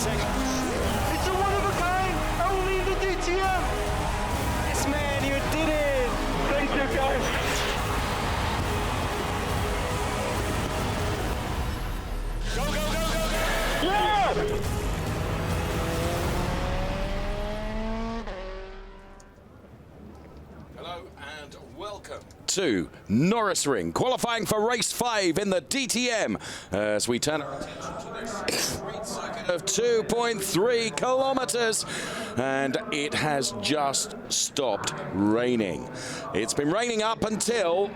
seconds. It's a one of a kind, only in the DTM. Yes, man, you did it. Thank you, guys. Go, go, go, go, go. Yeah! Hello and welcome to Norisring, qualifying for race 5 in the DTM as we turn our attention to this street circuit of 2.3 kilometers, and it has just stopped raining. It's been raining up until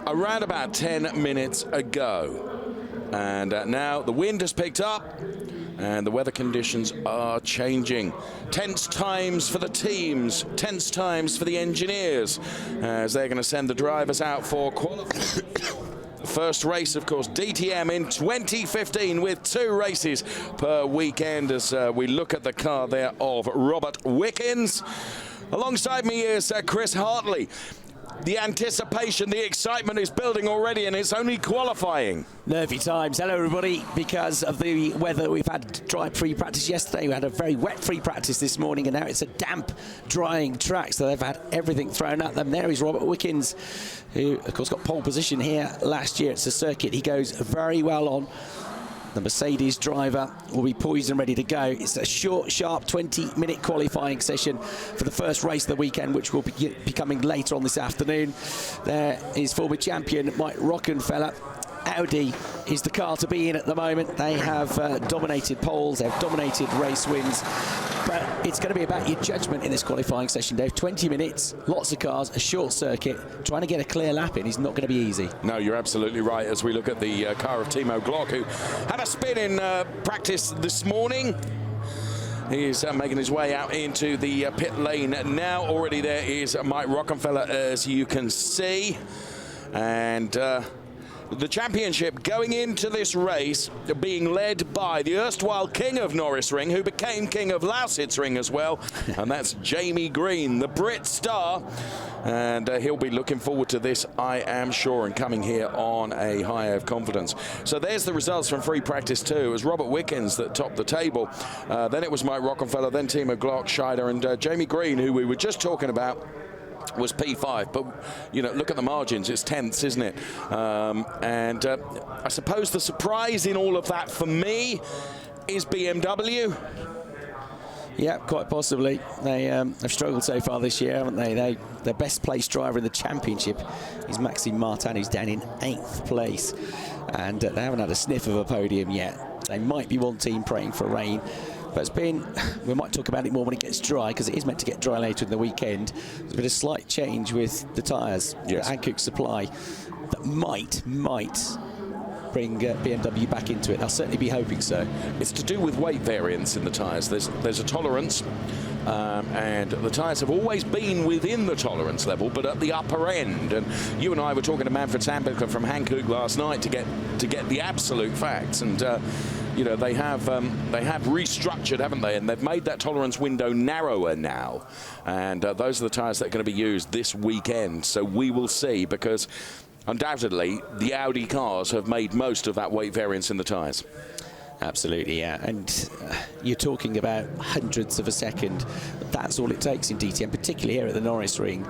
around about 10 minutes ago, and now the wind has picked up and the weather conditions are changing. Tense times for the teams, tense times for the engineers, as they're going to send the drivers out for qualifying. The first race, of course, DTM in 2015, with 2 races per weekend, as we look at the car there of Robert Wickens. Alongside me is Chris Hartley. The anticipation, the excitement is building already, and it's only qualifying. Nervy times. Hello, everybody. Because of the weather, we've had dry pre-practice yesterday. We had a very wet pre-practice this morning, and now it's a damp, drying track, so they've had everything thrown at them. There is Robert Wickens, who, of course, got pole position here last year. It's a circuit he goes very well on. The Mercedes driver will be poised and ready to go. It's a short, sharp 20-minute qualifying session for the first race of the weekend, which will be coming later on this afternoon. There is former champion Mike Rockenfeller. Audi is the car to be in at the moment. They have dominated poles, they've dominated race wins, but it's going to be about your judgment in this qualifying session, Dave. 20 minutes, lots of cars, a short circuit. Trying to get a clear lap in is not going to be easy. No, you're absolutely right, as we look at the car of Timo Glock, who had a spin in practice this morning. He's making his way out into the pit lane now. Already there is Mike Rockenfeller, as you can see. And the championship going into this race being led by the erstwhile king of Norisring, who became king of Lausitzring as well, and that's Jamie Green, the Brit star. And he'll be looking forward to this, I am sure, and coming here on a high of confidence. So there's the results from free practice 2. It was Robert Wickens that topped the table. Then it was Mike Rockenfeller, then Timo Glock, Scheider, and Jamie Green, who we were just talking about, was P5, but you know, look at the margins, it's tenths, isn't it? I suppose the surprise in all of that for me is BMW. Yeah, quite possibly. They have struggled so far this year, haven't they? Their best placed driver in the championship is Maxime Martin, who's down in 8th place, and they haven't had a sniff of a podium yet. They might be one team praying for rain. But it's been, we might talk about it more when it gets dry, because it is meant to get dry later in the weekend. There's been a slight change with the tyres, yes, the Hankook supply, that might bring BMW back into it. I'll certainly be hoping so. It's to do with weight variance in the tyres. There's a tolerance, and the tyres have always been within the tolerance level, but at the upper end. And you and I were talking to Manfred Sandbecker from Hankook last night to get the absolute facts. And you know, they have restructured, haven't they? And they've made that tolerance window narrower now. And those are the tyres that are going to be used this weekend. So we will see, because undoubtedly the Audi cars have made most of that weight variance in the tyres. Absolutely, yeah. And you're talking about hundredths of a second. That's all it takes in DTM, particularly here at the Norisring.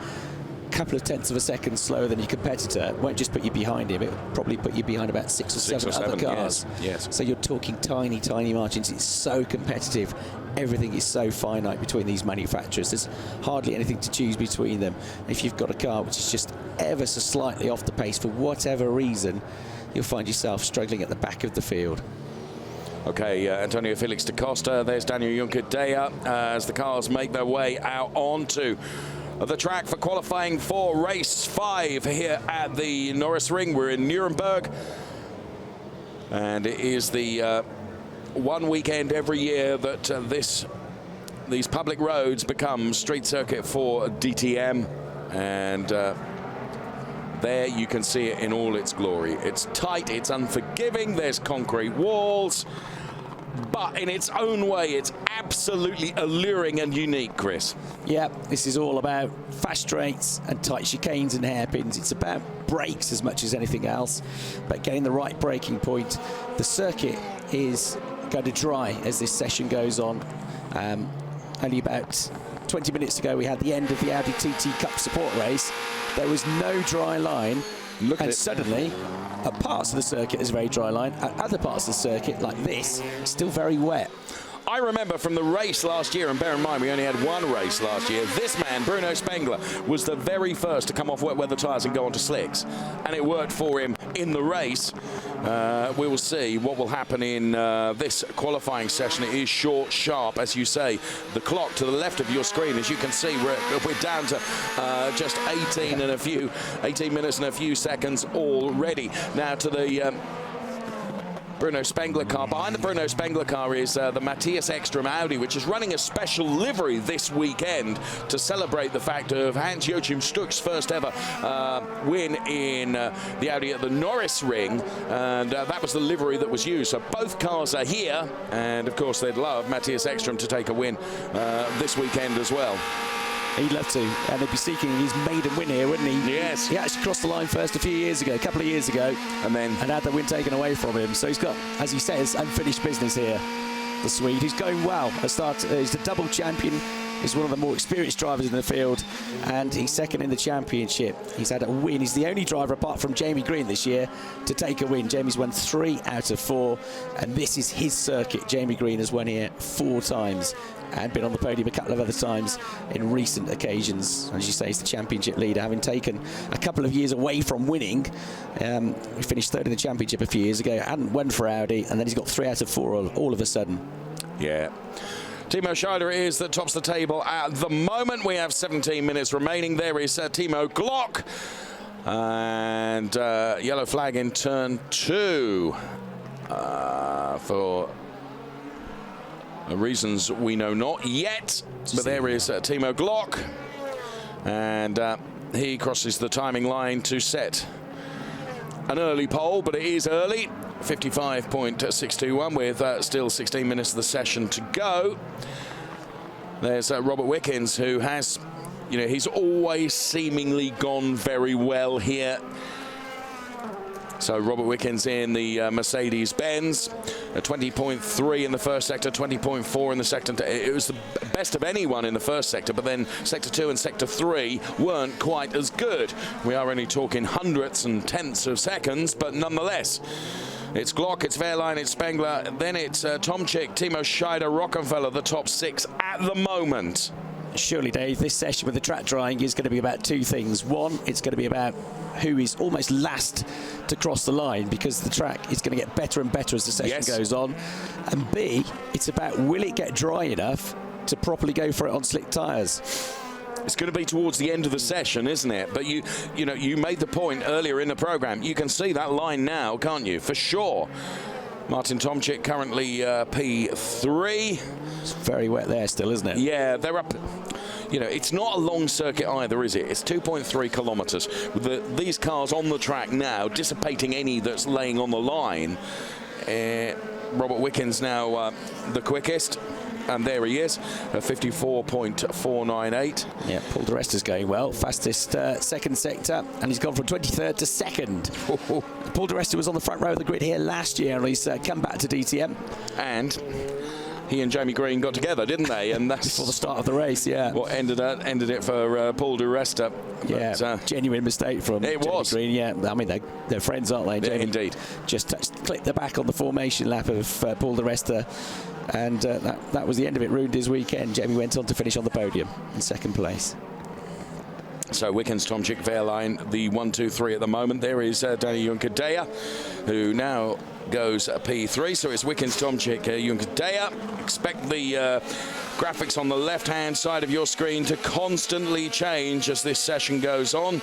Couple of tenths of a second slower than your competitor won't just put you behind him, it will probably put you behind about 6 or 7 other cars. Yes. So you're talking tiny margins. It's so competitive. Everything is so finite between these manufacturers. There's hardly anything to choose between them. If you've got a car which is just ever so slightly off the pace for whatever reason, you'll find yourself struggling at the back of the field. Okay, Antonio Felix da Costa, there's Daniel Juncker-Dea as the cars make their way out onto the track for qualifying for race 5 here at the Norisring. We're in Nuremberg, and it is the one weekend every year that these public roads become street circuit for DTM, and there you can see it in all its glory. It's tight, it's unforgiving, there's concrete walls, but in its own way, it's absolutely alluring and unique, Chris. Yeah, this is all about fast straights and tight chicanes and hairpins. It's about brakes as much as anything else, but getting the right braking point. The circuit is going to dry as this session goes on. Only about 20 minutes ago, we had the end of the Audi TT Cup support race. There was no dry line. And suddenly, at parts of the circuit, there's a very dry line. At other parts of the circuit, like this, still very wet. I remember from the race last year, and bear in mind we only had one race last year, this man, Bruno Spengler, was the very first to come off wet weather tyres and go onto slicks. And it worked for him in the race. We will see what will happen in this qualifying session. It is short, sharp, as you say. The clock to the left of your screen, as you can see, we're down to just 18 minutes and a few seconds already. Now to the Bruno Spengler car. Behind the Bruno Spengler car is the Matthias Ekstrom Audi, which is running a special livery this weekend to celebrate the fact of Hans-Joachim Stuck's first ever win in the Audi at the Norisring, and that was the livery that was used. So both cars are here, and of course they'd love Matthias Ekstrom to take a win this weekend as well. He'd love to, and he'd be seeking his maiden win here, wouldn't he? Yes. He actually crossed the line first a couple of years ago, and had the win taken away from him. So he's got, as he says, unfinished business here. The Swede, he's going well. He's the double champion. He's one of the more experienced drivers in the field, and he's second in the championship. He's had a win. He's the only driver, apart from Jamie Green this year, to take a win. Jamie's won 3 out of 4, and this is his circuit. Jamie Green has won here 4 times and been on the podium a couple of other times in recent occasions. As you say, he's the championship leader, having taken a couple of years away from winning. He finished 3rd in the championship a few years ago, hadn't won for Audi, and then he's got 3 out of 4 all of a sudden. Yeah. Timo Scheider is that tops the table at the moment. We have 17 minutes remaining. There is Timo Glock. And yellow flag in turn 2 for reasons we know not yet. But there is Timo Glock. And he crosses the timing line to set an early pole, but it is early. 55.621 with still 16 minutes of the session to go. There's Robert Wickens, who has, he's always seemingly gone very well here. So Robert Wickens in the Mercedes-Benz, 20.3 in the first sector, 20.4 in the sector. It was the best of anyone in the first sector, but then sector 2 and sector 3 weren't quite as good. We are only talking hundredths and tenths of seconds, but nonetheless. It's Glock, it's Wehrlein, it's Spengler, then it's Tomczyk, Timo Scheider, Rockenfeller, the top 6 at the moment. Surely, Dave, this session with the track drying is going to be about 2 things. One, it's going to be about who is almost last to cross the line, because the track is going to get better and better as the session goes on. And B, it's about, will it get dry enough to properly go for it on slick tyres? It's going to be towards the end of the session, isn't it? But you made the point earlier in the program. You can see that line now, can't you? For sure. Martin Tomczyk currently P3. It's very wet there still, isn't it? Yeah, they're up. It's not a long circuit either, is it? It's 2.3 kilometres. With these cars on the track now, dissipating any that's laying on the line. Robert Wickens now the quickest. And there he is, 54.498. Yeah, Paul di Resta's going well. Fastest second sector, and he's gone from 23rd to 2nd. Paul di Resta was on the front row of the grid here last year, and he's come back to DTM. And he and Jamie Green got together, didn't they? And that's before the start of the race, yeah. What ended it for Paul di Resta. Yeah, but, genuine mistake from Jamie Green. Yeah, I mean, they're friends, aren't they? Jamie indeed. Just clicked the back on the formation lap of Paul di Resta. And that was the end of it, ruined his weekend. Jamie went on to finish on the podium in 2nd place. So Wickens, Tomczyk, Wehrlein, the 1, 2, 3 at the moment. There is Danny Juncker-Deya, who now goes P3. So it's Wickens, Tomczyk, Juncker-Deya. Expect the graphics on the left-hand side of your screen to constantly change as this session goes on.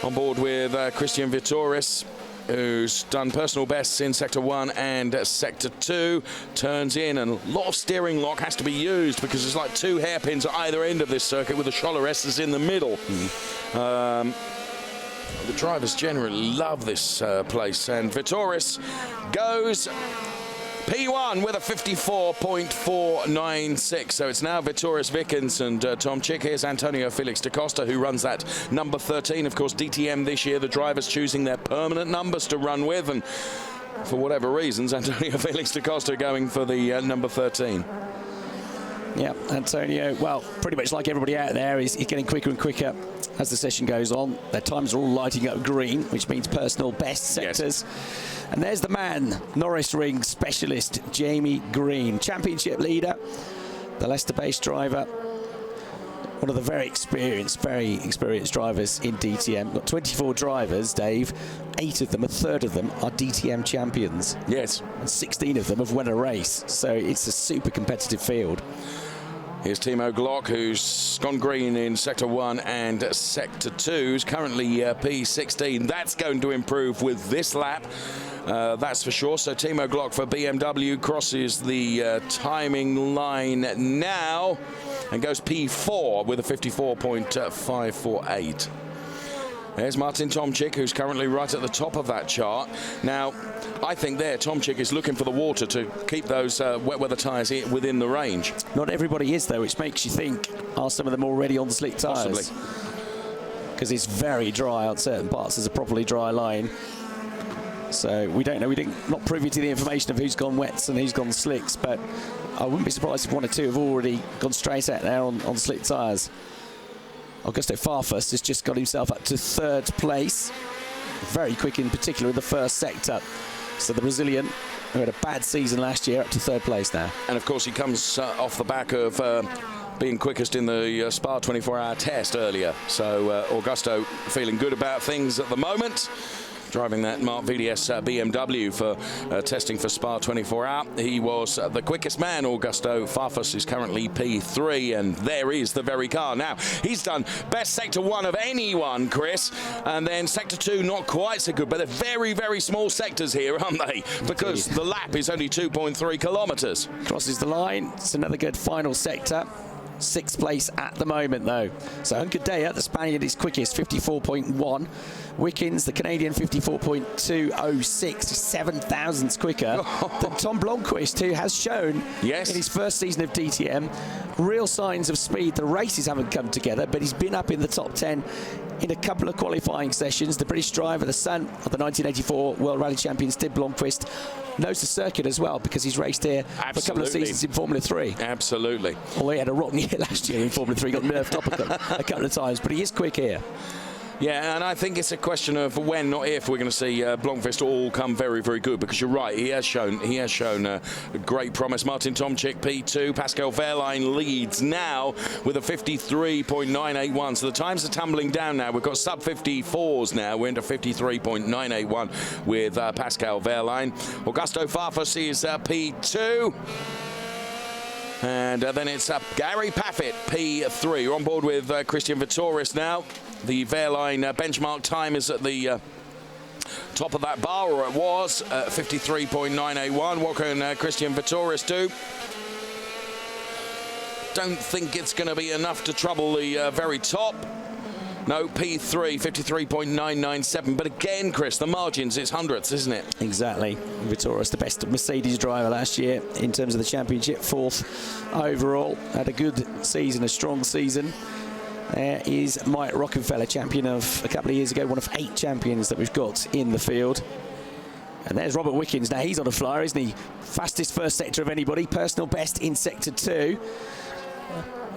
On board with Christian Vittoris, who's done personal bests in Sector 1 and Sector 2, turns in, and a lot of steering lock has to be used because there's like 2 hairpins at either end of this circuit with the Scholler-Esters in the middle. The drivers generally love this place, and Vittoris goes P1 with a 54.496. So it's now Vittoris, Wickens and Tomczyk. Here's Antonio Felix da Costa, who runs that number 13. Of course, DTM this year, the drivers choosing their permanent numbers to run with. And for whatever reasons, Antonio Felix da Costa going for the number 13. Yeah, Antonio, well, pretty much like everybody out there, he's getting quicker and quicker as the session goes on. Their times are all lighting up green, which means personal best sectors. Yes. And there's the man, Norisring specialist, Jamie Green, championship leader, the Leicester-based driver, one of the very experienced drivers in DTM. Got 24 drivers, Dave. 8 of them, a third of them, are DTM champions. Yes. And 16 of them have won a race. So it's a super competitive field. Here's Timo Glock, who's gone green in Sector 1 and Sector 2. He's currently P16. That's going to improve with this lap. That's for sure. So Timo Glock for BMW crosses the timing line now and goes P4 with a 54.548. There's Martin Tomczyk, who's currently right at the top of that chart. Now, I think there, Tomczyk is looking for the water to keep those wet weather tyres within the range. Not everybody is, though, which makes you think, are some of them already on the slick tyres? Possibly. Because it's very dry on certain parts. There's a properly dry line. So we don't know. Not privy to the information of who's gone wets and who's gone slicks, but I wouldn't be surprised if 1 or 2 have already gone straight out there on slick tyres. Augusto Farfus has just got himself up to 3rd place. Very quick, in particular in the first sector. So the Brazilian, who had a bad season last year, up to 3rd place now. And of course he comes off the back of being quickest in the Spa 24-hour test earlier. So Augusto feeling good about things at the moment. Driving that Mark VDS BMW for testing for Spa 24-hour. He was the quickest man. Augusto Farfus is currently P3, and there is the very car. Now, he's done best Sector 1 of anyone, Chris, and then Sector 2 not quite so good, but they're very, very small sectors here, aren't they? Because the lap is only 2.3 kilometres. Crosses the line. It's another good final sector. 6th place at the moment, though. So Hunkadea, the Spaniard, is quickest, 54.1. Wickens, the Canadian, 54.206, 7 thousandths quicker than Tom Blomqvist, who has shown in his first season of DTM real signs of speed. The races haven't come together, but he's been up in the top 10 in a couple of qualifying sessions. The British driver, the son of the 1984 World Rally Champion, Tim Blomqvist, knows the circuit as well because he's raced here for a couple of seasons in Formula 3. Absolutely. Although he had a rotten year last year in Formula 3, got nerfed up a couple of times, but he is quick here. Yeah, and I think it's a question of when, not if, we're going to see Blomqvist all come very, very good. Because you're right, he has shown great promise. Martin Tomczyk P2, Pascal Wehrlein leads now with a 53.981. So the times are tumbling down now. We've got sub 54s now. We're into 53.981 with Pascal Wehrlein. Augusto Farfus is P2. And then it's Gary Paffett, P3. You're on board with Christian Vittoris now. The Wehrlein benchmark time is at the top of that bar, or it was, 53.981. What can Christian Vittoris do? Don't think it's going to be enough to trouble the very top. No, P3, 53.997. But again, Chris, the margins, it's hundredths, isn't it? Exactly. Vittoris, the best Mercedes driver last year in terms of the championship, 4th overall. Had a good season, a strong season. There is Mike Rockefeller, champion of a couple of years ago, one of 8 champions that we've got in the field. And there's Robert Wickens. Now, he's on a flyer, isn't he? Fastest first sector of anybody. Personal best in Sector 2.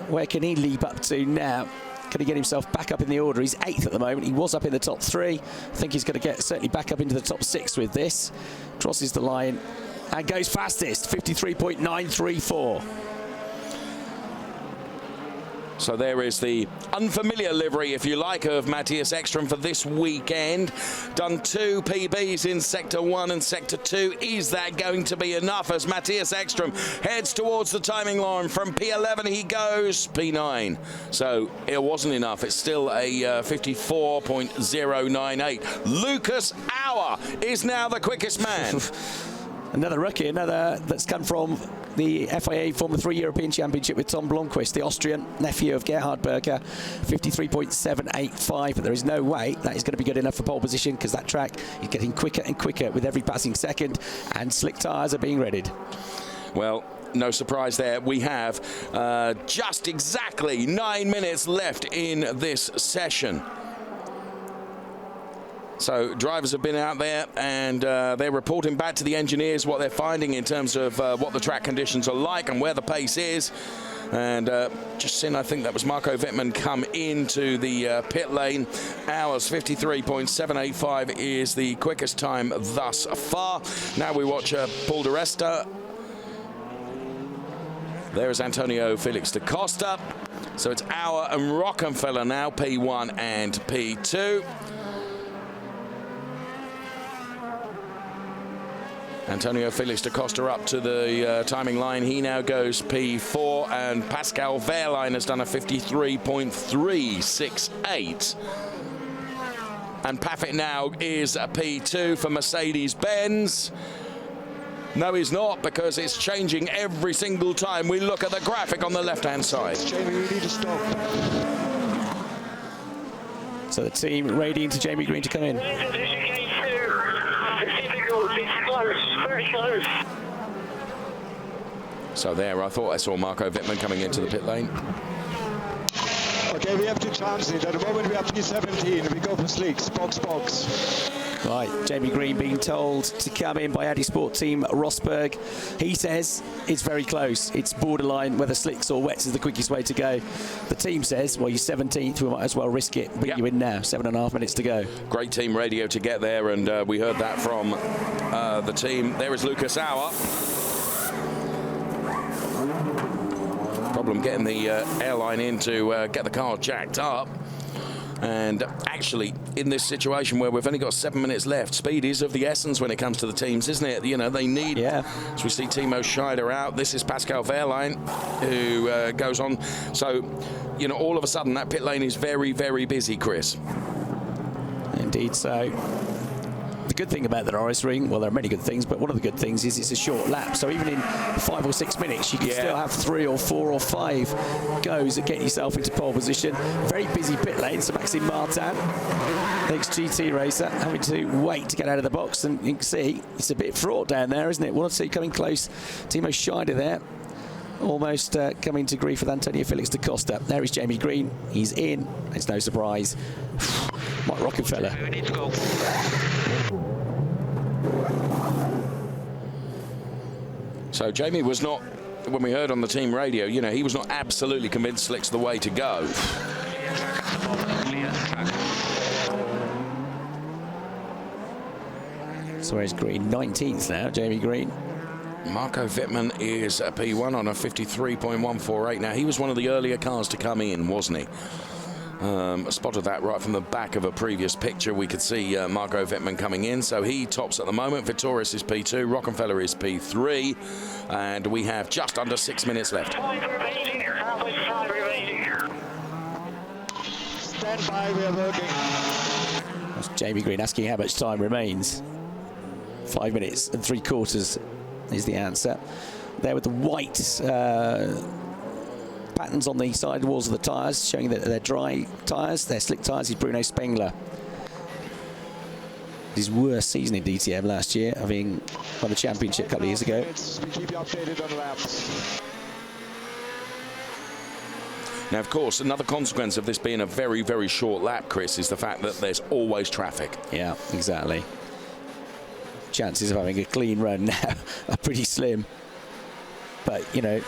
Where can he leap up to now? Can he get himself back up in the order? He's 8th at the moment. He was up in the top 3. I think he's going to get certainly back up into the top 6 with this. Crosses the line and goes fastest, 53.934. So there is the unfamiliar livery, if you like, of Matthias Ekström for this weekend. Done 2 PBs in Sector 1 and Sector 2. Is that going to be enough as Matthias Ekström heads towards the timing line? From P11 he goes P9. So it wasn't enough. It's still a 54.098. Lucas Auer is now the quickest man. Another rookie, another that's come from the FIA Formula 3 European Championship with Tom Blomqvist, the Austrian nephew of Gerhard Berger, 53.785. But there is no way that is going to be good enough for pole position because that track is getting quicker and quicker with every passing second, and slick tyres are being readied. Well, no surprise there. We have just exactly 9 minutes left in this session. So drivers have been out there and they're reporting back to the engineers what they're finding in terms of what the track conditions are like and where the pace is. And just seen, I think that was Marco Wittmann come into the pit lane. Hours 53.785 is the quickest time thus far. Now we watch Paul di Resta. There is Antonio Felix da Costa. So it's Auer and Rockenfeller now, P1 and P2. Antonio Felix da Costa up to the timing line. He now goes P4, and Pascal Wehrlein has done a 53.368. And Paffett now is a P2 for Mercedes-Benz. No, he's not, because it's changing every single time we look at the graphic on the left-hand side. Jamie, we need to stop. So the team radiating to Jamie Green to come in. Very close. So there, I thought I saw Marco Wittmann coming into the pit lane. Okay, we have to transit. At the moment we are P17. We go for slicks. Box. Right, Jamie Green being told to come in by Audi Sport Team Rosberg. He says it's very close. It's borderline whether slicks or wets is the quickest way to go. The team says, well, you're 17th, we might as well risk it. Bring you in now, 7.5 minutes to go. Great team radio to get there, and we heard that from the team. There is Lucas Auer. Problem getting the airline in to get the car jacked up. And actually, in this situation where we've only got 7 minutes left, speed is of the essence when it comes to the teams, isn't it? You know, they need... Yeah. So we see Timo Scheider out. This is Pascal Wehrlein, who goes on. So, you know, all of a sudden, that pit lane is very, very busy, Chris. Indeed so. The good thing about the Norisring, well, there are many good things, but one of the good things is it's a short lap. So even in 5 or 6 minutes, you can still have 3 or 4 or 5 goes at getting yourself into pole position. Very busy pit lane. So Maxime Martin, the ex-GT racer, having to wait to get out of the box. And you can see it's a bit fraught down there, isn't it? One or two coming close. Timo Scheider there, almost coming to grief with Antonio Felix da Costa. There is Jamie Green. He's in. It's no surprise. Mike Rockenfeller. We need to go. So Jamie was not, when we heard on the team radio, you know, he was not absolutely convinced slick's the way to go. So where's Green? 19th now, Jamie Green. Marco Wittmann is a P1 on a 53.148. Now, he was one of the earlier cars to come in, wasn't he? Spotted that right from the back of a previous picture. We could see Marco Wittmann coming in, so he tops at the moment. Vittorius is P2, Rockenfeller is P3, and we have just under 6 minutes left. Stand by, we are working. That's Jamie Green asking how much time remains. 5 minutes and 3/4 is the answer. There with the white patterns on the side walls of the tyres, showing that they're dry tyres. They're slick tyres is Bruno Spengler. His worst season in DTM last year, having won the championship a couple of years ago. We keep you updated on laps. Now, of course, another consequence of this being a very, very short lap, Chris, is the fact that there's always traffic. Yeah, exactly. Chances of having a clean run now are pretty slim. But, you know,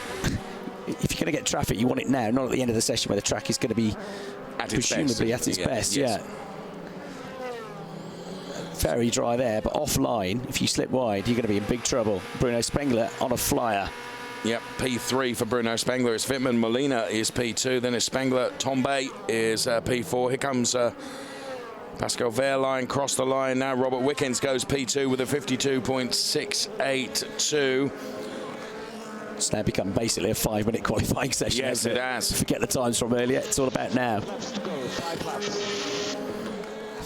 if you're going to get traffic, you want it now, not at the end of the session where the track is going to be presumably at its best. Yeah. Very dry there, but offline, if you slip wide, you're going to be in big trouble. Bruno Spengler on a flyer. Yep, P3 for Bruno Spengler. It's Wittmann. Molina is P2. Then it's Spengler. Tombe is P4. Here comes Pascal Wehrlein. Cross the line now. Robert Wickens goes P2 with a 52.682. It's now become basically a 5-minute qualifying session. Yes, it has. Forget the times from earlier. It's all about now.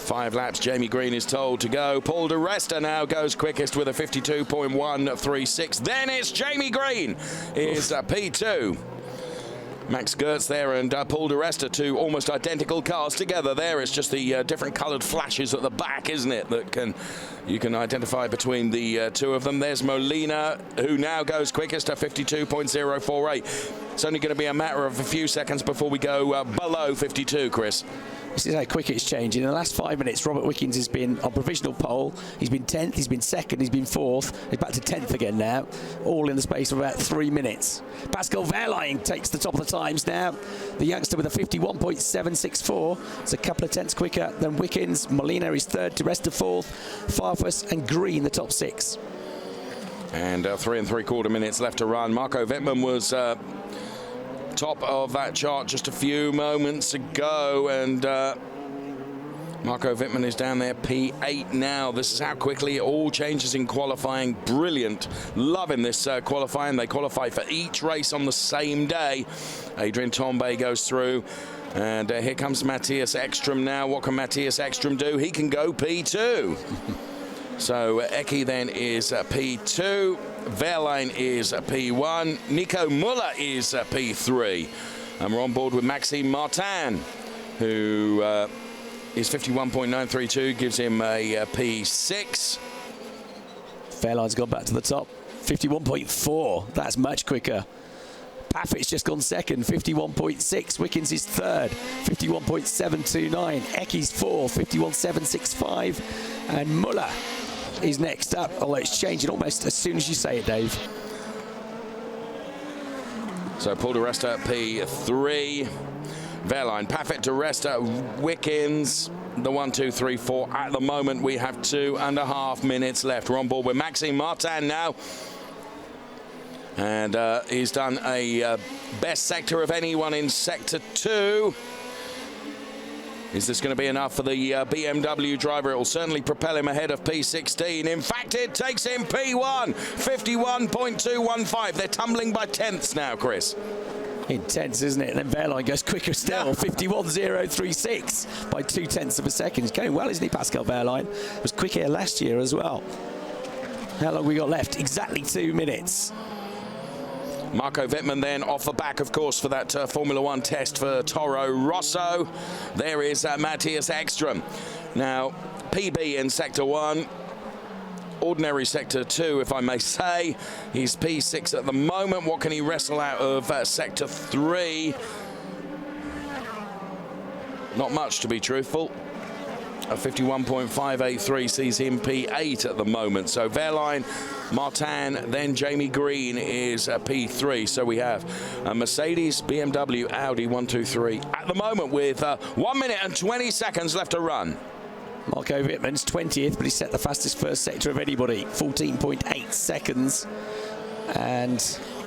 5 laps. Jamie Green is told to go. Paul di Resta now goes quickest with a 52.136. Then it's Jamie Green is P2. Max Gertz there and Paul di Resta, two almost identical cars together. There it's just the different coloured flashes at the back, isn't it, that you can identify between the two of them. There's Molina, who now goes quickest at 52.048. It's only going to be a matter of a few seconds before we go below 52, Chris. This is how quick it's changing. In the last 5 minutes, Robert Wickens has been on provisional pole. He's been 10th, he's been 2nd, he's been 4th. He's back to 10th again now, all in the space of about 3 minutes. Pascal Wehrlein takes the top of the times now. The youngster with a 51.764. It's a couple of tenths quicker than Wickens. Molina is 3rd, to rest of 4th. Farfus and Green, the top 6. And 3 3/4 minutes left to run. Marco Wittmann was top of that chart just a few moments ago, and Marco Wittmann is down there P8 now. This is how quickly it all changes in qualifying. Brilliant. Loving this qualifying. They qualify for each race on the same day. Adrian Tombe goes through, and here comes Matthias Ekstrom now. What can Matthias Ekstrom do? He can go P2. So Eki then is P2, Wehrlein is P1, Nico Muller is P3. And we're on board with Maxime Martin, who is 51.932, gives him a P6. Wehrlein's gone back to the top, 51.4, that's much quicker. Paffett's just gone 2nd, 51.6. Wickens is 3rd, 51.729. Eki's 4th, 51.765. And Muller is next up, although it's changing almost as soon as you say it, Dave. So Paul de Resta P3. Wehrlein, Paffett, de Resta, Wickens. The 1, 2, 3, 4. At the moment, we have 2.5 minutes left. We're on board with Maxime Martin now. And he's done a best sector of anyone in Sector 2. Is this going to be enough for the BMW driver? It will certainly propel him ahead of P16. In fact, it takes him P1, 51.215. They're tumbling by tenths now, Chris. Intense, isn't it? And then Wehrlein goes quicker still, 51.036 by 0.2 of a second. He's going well, isn't he, Pascal Wehrlein? Was quick here last year as well. How long we got left? Exactly 2 minutes. Marco Wittmann then off the back, of course, for that Formula One test for Toro Rosso. There is Matthias Ekstrom. Now, PB in Sector 1. Ordinary Sector 2, if I may say. He's P6 at the moment. What can he wrestle out of Sector 3? Not much, to be truthful. A 51.583 sees him P8 at the moment. So Wehrlein, Martin, then Jamie Green is P3. So we have a Mercedes, BMW, Audi, 1, 2, 3 at the moment with 1 minute and 20 seconds left to run. Marco Wittmann's 20th, but he set the fastest first sector of anybody, 14.8 seconds. And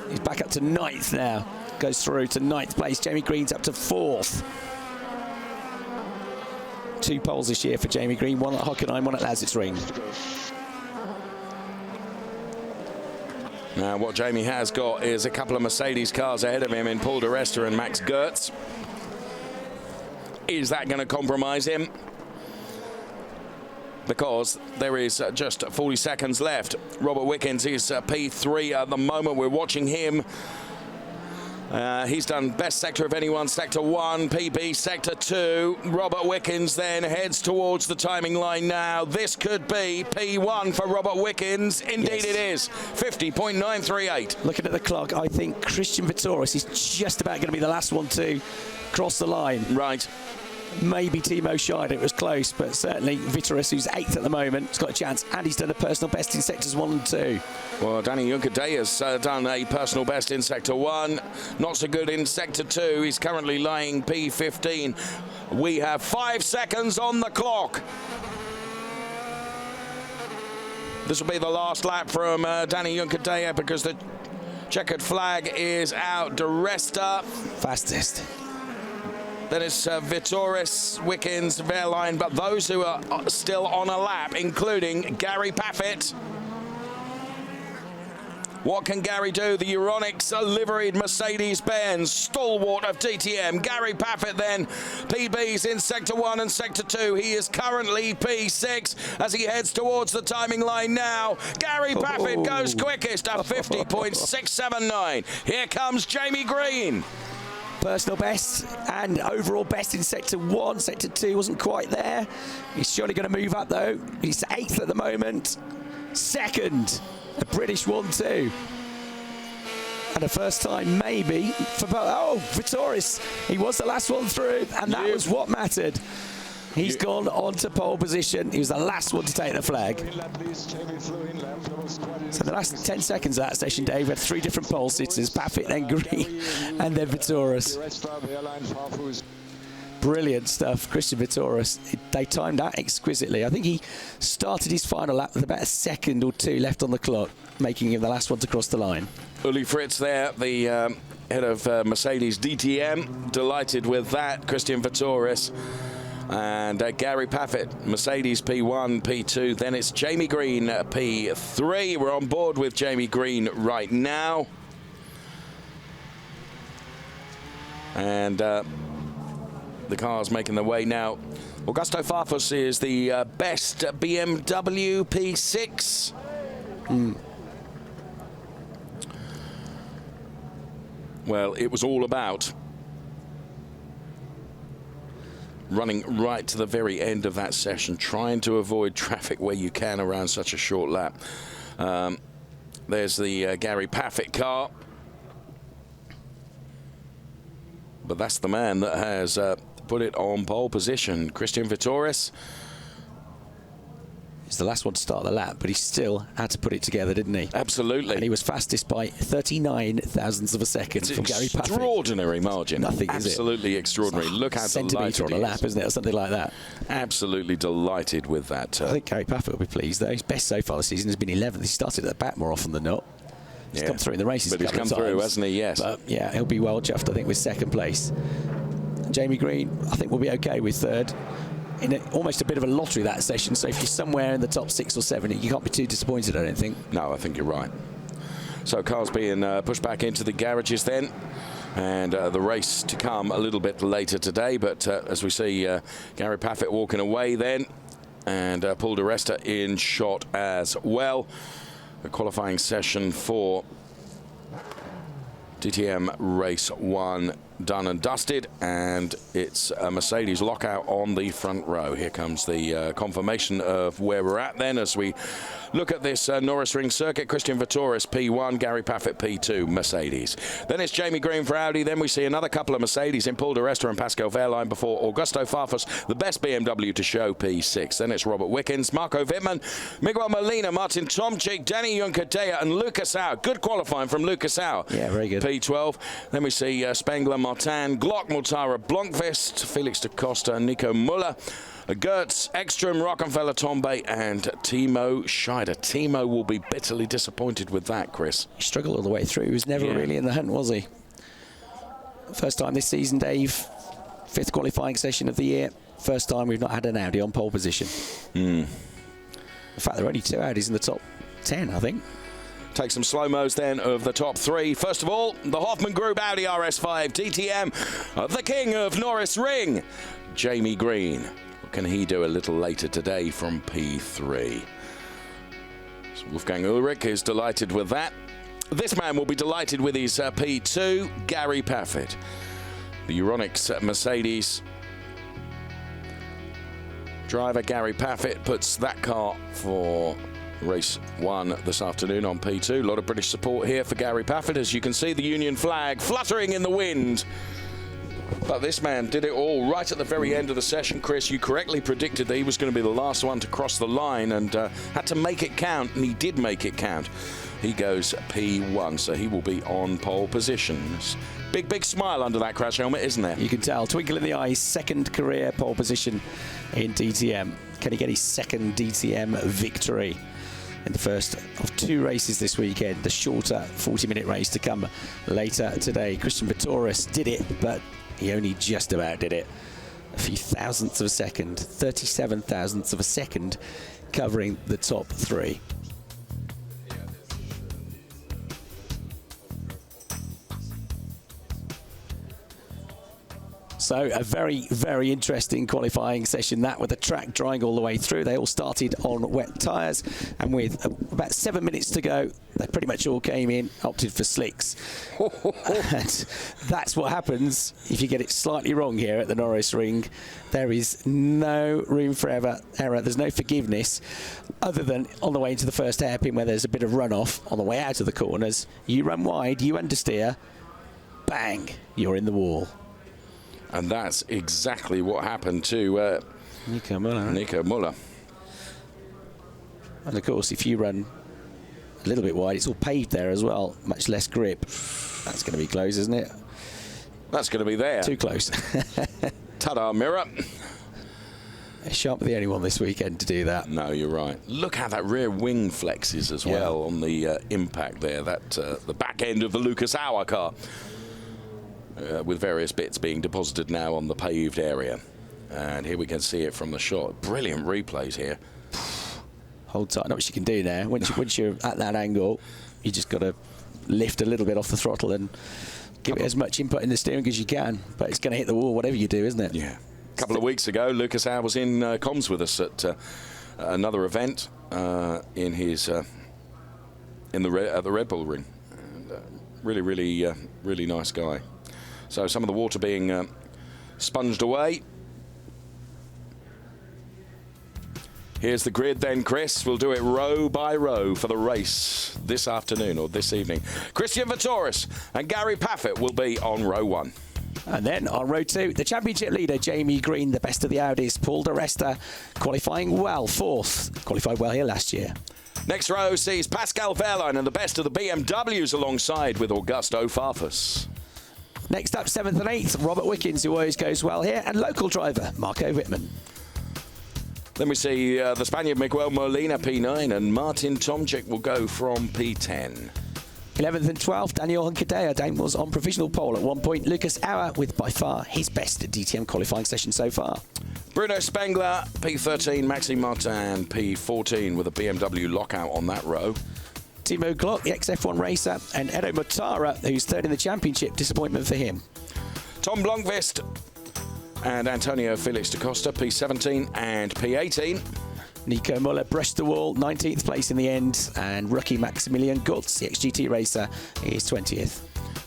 he's back up to 9th now. Goes through to 9th place. Jamie Green's up to 4th. 2 poles this year for Jamie Green, 1 at Hockenheim, 1 at Norisring. Now what Jamie has got is a couple of Mercedes cars ahead of him in Paul de Resta and Max Gertz. Is that going to compromise him? Because there is just 40 seconds left. Robert Wickens is P3 at the moment. We're watching him. He's done best sector of anyone, Sector 1, PB, Sector 2. Robert Wickens then heads towards the timing line now. This could be P1 for Robert Wickens. Indeed it is. 50.938. Looking at the clock, I think Christian Vittoris is just about going to be the last one to cross the line. Right. Maybe Timo Scheider, it was close, but certainly Vittoris, who's 8th at the moment, has got a chance, and he's done a personal best in Sectors 1 and 2. Well, Danny Juncadei has done a personal best in Sector 1, not so good in Sector 2. He's currently lying P15. We have 5 seconds on the clock. This will be the last lap from Danny Juncadei because the checkered flag is out. De Resta fastest. Then it's Vittoris, Wickens, Wehrlein, but those who are still on a lap, including Gary Paffett. What can Gary do? The Euronics liveried Mercedes-Benz, stalwart of DTM. Gary Paffett then, PB's in Sector 1 and Sector 2. He is currently P6 as he heads towards the timing line now. Gary Paffett goes quickest at 50.679. Here comes Jamie Green. Personal best and overall best in Sector 1. Sector 2 wasn't quite there. He's surely going to move up though. He's 8th at the moment. 2nd, the British 1-2. And a first time, maybe, for Vitoris. He was the last one through, and that was what mattered. He's gone on to pole position. He was the last one to take the flag. So the last 10 seconds of that session, Dave, had 3 different pole sitters, Paffett, then Green, and then Vitoris. Brilliant stuff, Christian Vitoris. They timed that exquisitely. I think he started his final lap with about a second or 2 left on the clock, making him the last one to cross the line. Uli Fritz there, the head of Mercedes DTM, delighted with that. Christian Vitoris. And Gary Paffett, Mercedes P1, P2, then it's Jamie Green, P3. We're on board with Jamie Green right now. And the car's making their way now. Augusto Farfus is the best BMW P6. Well, it was all about running right to the very end of that session, trying to avoid traffic where you can around such a short lap. There's the Gary Paffett car. But that's the man that has put it on pole position. Christian Vitoris. He's the last one to start the lap, but he still had to put it together, didn't he? Absolutely. And he was fastest by 39 thousandths of a second from Gary Paffett. Extraordinary margin. Nothing, is it? Absolutely extraordinary. Look how centimetre on a lap, isn't it, or something like that? Absolutely delighted with that. I think Gary Paffett will be pleased, though. His best so far this season has been 11th. He started at the back more often than not. He's come through in the races but he's come through, hasn't he? Yes. But yeah, he'll be well chuffed, I think, with second place. Jamie Green, I think, will be okay with third. In almost a bit of a lottery that session, so if you're somewhere in the top 6 or 7, you can't be too disappointed, I don't think. No, I think you're right. So cars being pushed back into the garages then, and the race to come a little bit later today, but as we see Gary Paffett walking away then, and Paul di Resta in shot as well. The qualifying session for DTM Race 1 done and dusted, and it's a Mercedes lockout on the front row. Here comes the confirmation of where we're at then as we look at this Norisring circuit. Christian Vitoris P1, Gary Paffett P2, Mercedes. Then it's Jamie Green for Audi. Then we see another couple of Mercedes in Paul di Resta and Pascal Wehrlein before Augusto Farfus, the best BMW to show, P6. Then it's Robert Wickens, Marco Wittmann, Miguel Molina, Martin Tomczyk, Danny Juncadella and Lucas Au. Good qualifying from Lucas Au. Yeah, very good. P12. Then we see Spengler, Martin, Glock, Multara, Blomqvist, Felix da Costa, Nico Muller, Gertz, Ekstrom, Rockefeller, Tombe and Timo Scheider. Timo will be bitterly disappointed with that, Chris. He struggled all the way through. He was never really in the hunt, was he? First time this season, Dave. 5th qualifying session of the year. First time we've not had an Audi on pole position. In fact, there are only 2 Audis in the top 10, I think. Take some slow-mos then of the top 3. First of all, the Hoffman Group Audi RS5 DTM, the king of Norisring, Jamie Green. What can he do a little later today from P3? So Wolfgang Ulrich is delighted with that. This man will be delighted with his P2, Gary Paffett. The Euronics Mercedes driver Gary Paffett puts that car for Race 1 this afternoon on P2. A lot of British support here for Gary Paffett. As you can see, the Union flag fluttering in the wind. But this man did it all right at the very end of the session. Chris, you correctly predicted that he was going to be the last one to cross the line and had to make it count, and he did make it count. He goes P1, so he will be on pole position. Big, big smile under that crash helmet, isn't there? You can tell. Twinkle in the eye, 2nd career pole position in DTM. Can he get his 2nd DTM victory in the first of 2 races this weekend? The shorter 40-minute race to come later today. Christian Vitoris did it, but he only just about did it. A few thousandths of a second, 37 thousandths of a second, covering the top 3. So a very, very interesting qualifying session, that, with the track drying all the way through. They all started on wet tyres, and with about 7 minutes to go, they pretty much all came in, opted for slicks. And that's what happens if you get it slightly wrong here at the Norisring. There is no room for error. There's no forgiveness, other than on the way into the first hairpin where there's a bit of runoff. On the way out of the corners, you run wide, you understeer, bang, you're in the wall. And that's exactly what happened to Nico Müller. And of course, if you run a little bit wide, it's all paved there as well, much less grip. That's going to be close, isn't it? That's going to be there. Too close. Ta-da, mirror. Shan't be the only one this weekend to do that. No, you're right. Look how that rear wing flexes as well on the impact there. That the back end of the Lucas Auer car, with various bits being deposited now on the paved area. And here we can see it from the shot. Brilliant replays here. Hold tight. Not much you can do now. Once you're at that angle, you just got to lift a little bit off the throttle and give it as much input in the steering as you can. But it's going to hit the wall whatever you do, isn't it? Yeah. A couple of weeks ago, Lucas Auer was in comms with us at another event in his at the Red Bull Ring. And, really nice guy. So some of the water being sponged away. Here's the grid then, Chris. We'll do it row by row for the race this afternoon or this evening. Christian Vittoris and Gary Paffett will be on row 1. And then on row 2, the championship leader, Jamie Green, the best of the Audis, Paul di Resta, qualifying well, 4th. Qualified well here last year. Next row sees Pascal Wehrlein and the best of the BMWs alongside with Augusto Farfus. Next up, 7th and 8th, Robert Wickens, who always goes well here, and local driver, Marco Wittmann. Then we see the Spaniard Miguel Molina, P9, and Martin Tomczyk will go from P10. 11th and 12th, Daniel Hunkadea. Dan was on provisional pole at one point. Lucas Auer with by far his best DTM qualifying session so far. Bruno Spengler, P13, Maxime Martin, P14 with a BMW lockout on that row. Timo Glock, the ex-F1 racer, and Edo Motara, who's third in the championship. Disappointment for him. Tom Blomqvist and Antonio Felix da Costa, P17 and P18. Nico Müller brushed the wall, 19th place in the end, and rookie Maximilian Gutz, the XGT racer, is 20th.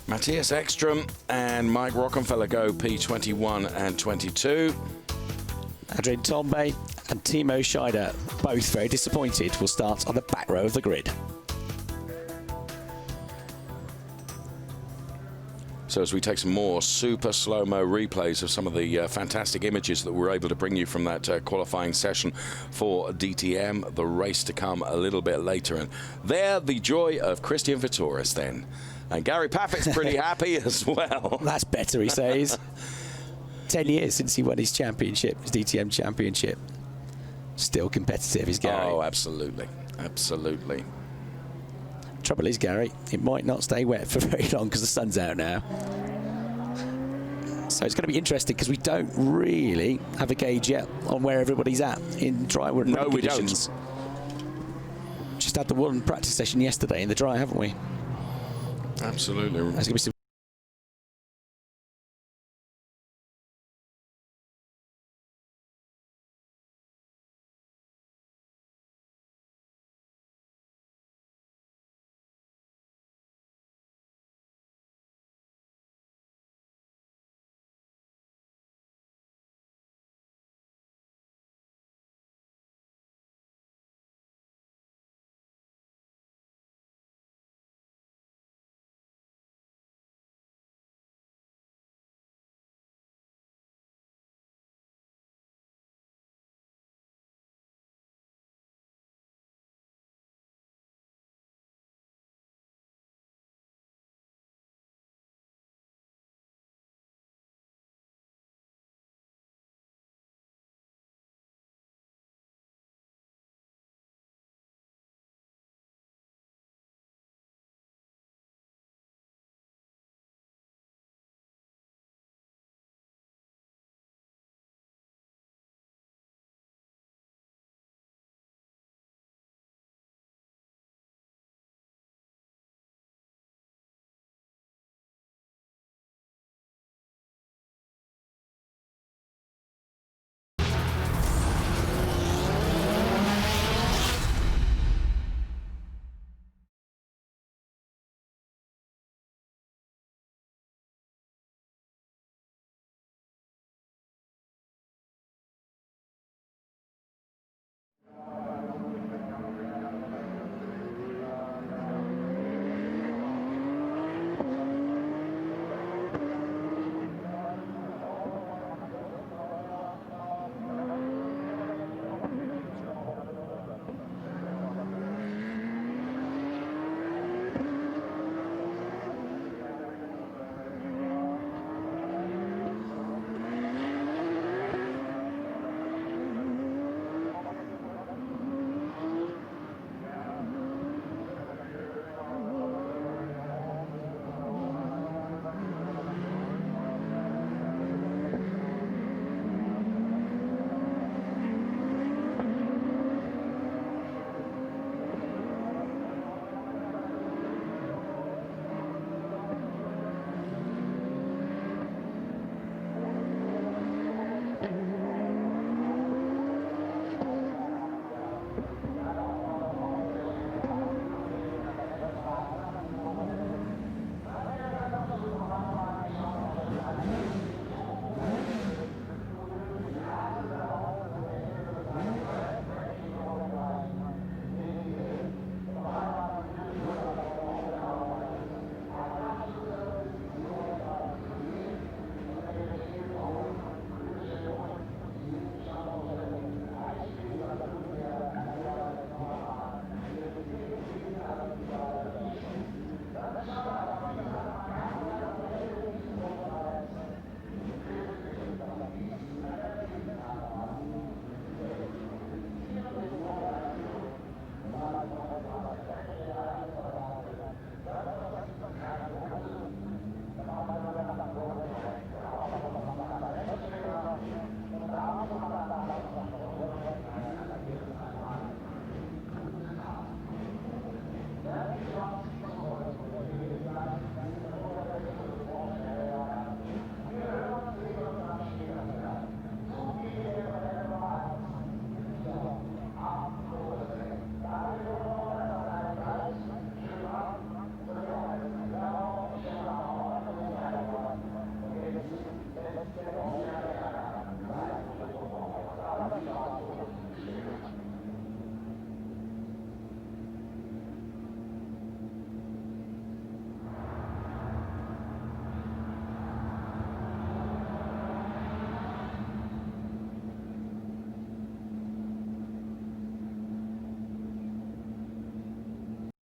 Matthias Ekstrom and Mike Rockenfeller go P21 and 22. Adrian Tombe and Timo Scheider, both very disappointed, will start on the back row of the grid. So as we take some more super slow-mo replays of some of the fantastic images that we're able to bring you from that qualifying session for DTM, the race to come a little bit later. And there, the joy of Christian Vittoris then. And Gary Paffett's pretty happy as well. That's better, he says. 10 years since he won his championship, his DTM championship. Still competitive, is Gary. Oh, absolutely. Absolutely. Trouble is, Gary, it might not stay wet for very long because the sun's out now. So it's going to be interesting because we don't really have a gauge yet on where everybody's at in dry conditions. Don't. Just had the one practice session yesterday in the dry, haven't we? Absolutely. That's going to be some